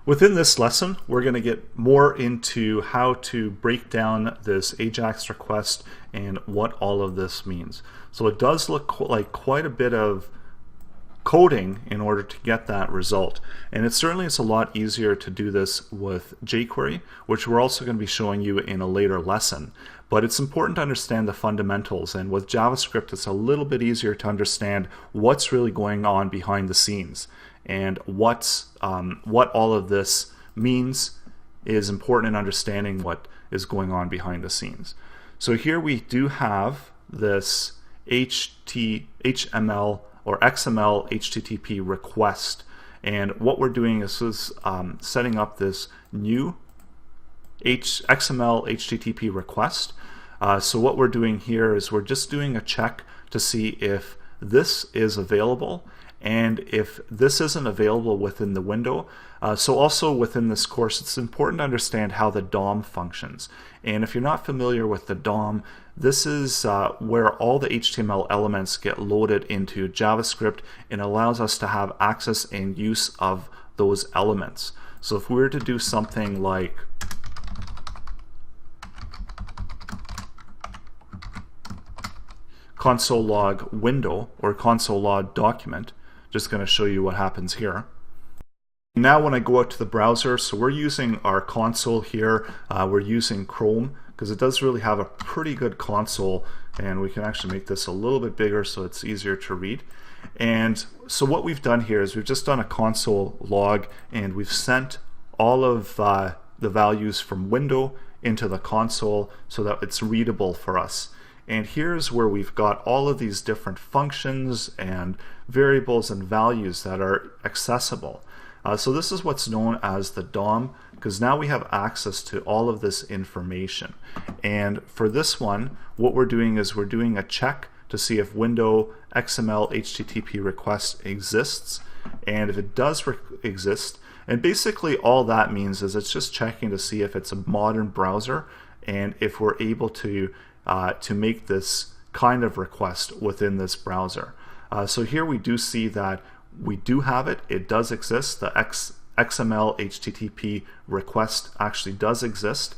Within this lesson, we're going to get more into how to break down this AJAX request and what all of this means. So it does look like quite a bit of coding in order to get that result. And it certainly is a lot easier to do this with jQuery, which we're also going to be showing you in a later lesson. But it's important to understand the fundamentals, and with JavaScript it's a little bit easier to understand what's really going on behind the scenes. And what all of this means is important in understanding what is going on behind the scenes. So here we do have this HTML or XML HTTP request, and what we're doing is setting up this new XML HTTP request. So what we're doing here is we're just doing a check to see if this is available, and if this isn't available within the window. So also within this course, it's important to understand how the DOM functions. And if you're not familiar with the DOM, this is where all the HTML elements get loaded into JavaScript and allows us to have access and use of those elements. So if we were to do something like console log window or console log document, just going to show you what happens here. Now when I go out to the browser, so we're using our console here, we're using Chrome because it does really have a pretty good console, and we can actually make this a little bit bigger so it's easier to read. And so what we've done here is we've just done a console log, and we've sent all of the values from window into the console so that it's readable for us. And here's where we've got all of these different functions and variables and values that are accessible. So this is what's known as the DOM, because now we have access to all of this information. And for this one, what we're doing is we're doing a check to see if window XML HTTP request exists. And if it does exist, and basically all that means is it's just checking to see if it's a modern browser and if we're able to make this kind of request within this browser. So here we do see that we do have it. It does exist. The XML HTTP request actually does exist.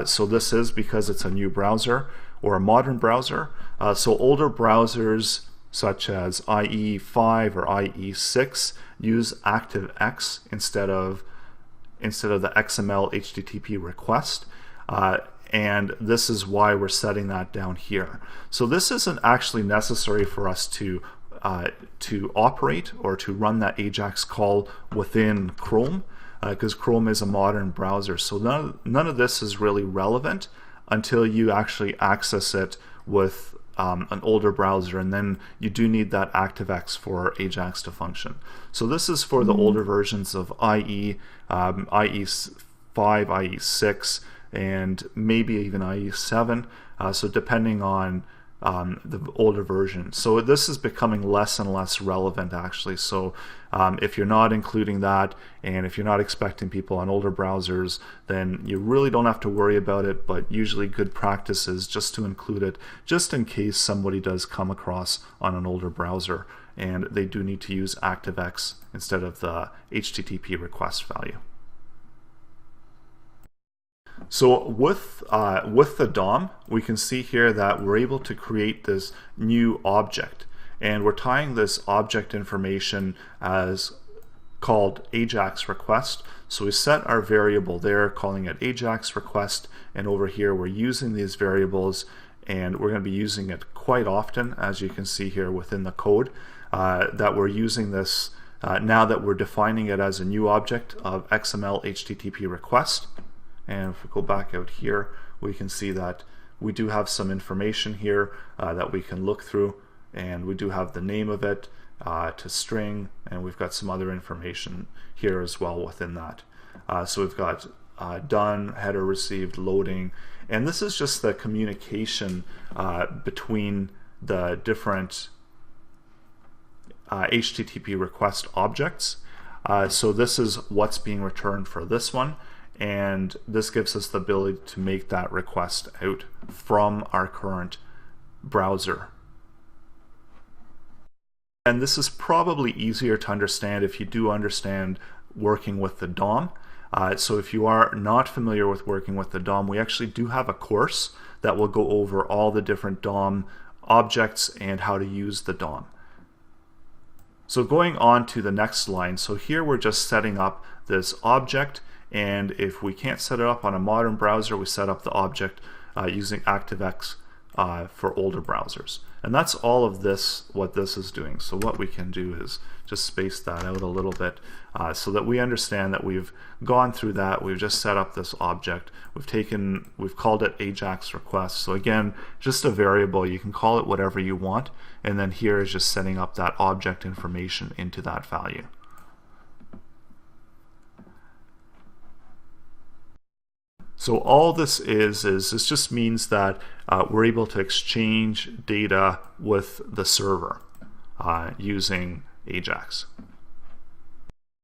So this is because it's a new browser or a modern browser. So older browsers such as IE5 or IE6 use ActiveX instead of the XML HTTP request. And this is why we're setting that down here. So this isn't actually necessary for us to operate or to run that AJAX call within Chrome, because Chrome is a modern browser. So none of this is really relevant until you actually access it with an older browser, and then you do need that ActiveX for AJAX to function. So this is for the older versions of IE, IE5, IE6, and maybe even IE7, so depending on the older version. So this is becoming less and less relevant actually. So if you're not including that, and if you're not expecting people on older browsers, then you really don't have to worry about it, but usually good practice is just to include it just in case somebody does come across on an older browser and they do need to use ActiveX instead of the HTTP request value. So with the DOM, we can see here that we're able to create this new object, and we're tying this object information as called AJAX request. So we set our variable there, calling it AJAX request, and over here we're using these variables, and we're going to be using it quite often, as you can see here within the code, that we're using this now that we're defining it as a new object of XML HTTP request. And if we go back out here, we can see that we do have some information here that we can look through, and we do have the name of it to string, and we've got some other information here as well within that. So we've got done, header received, loading, and this is just the communication between the different HTTP request objects. So this is what's being returned for this one. And this gives us the ability to make that request out from our current browser. And this is probably easier to understand if you do understand working with the DOM. So if you are not familiar with working with the DOM, we actually do have a course that will go over all the different DOM objects and how to use the DOM. So going on to the next line, so here we're just setting up this object, and if we can't set it up on a modern browser, we set up the object using ActiveX for older browsers. And that's all of this, what this is doing. So what we can do is just space that out a little bit so that we understand that we've gone through that. We've just set up this object. We've called it Ajax request. So again, just a variable. You can call it whatever you want. And then here is just setting up that object information into that value. So all this is this just means that we're able to exchange data with the server using Ajax.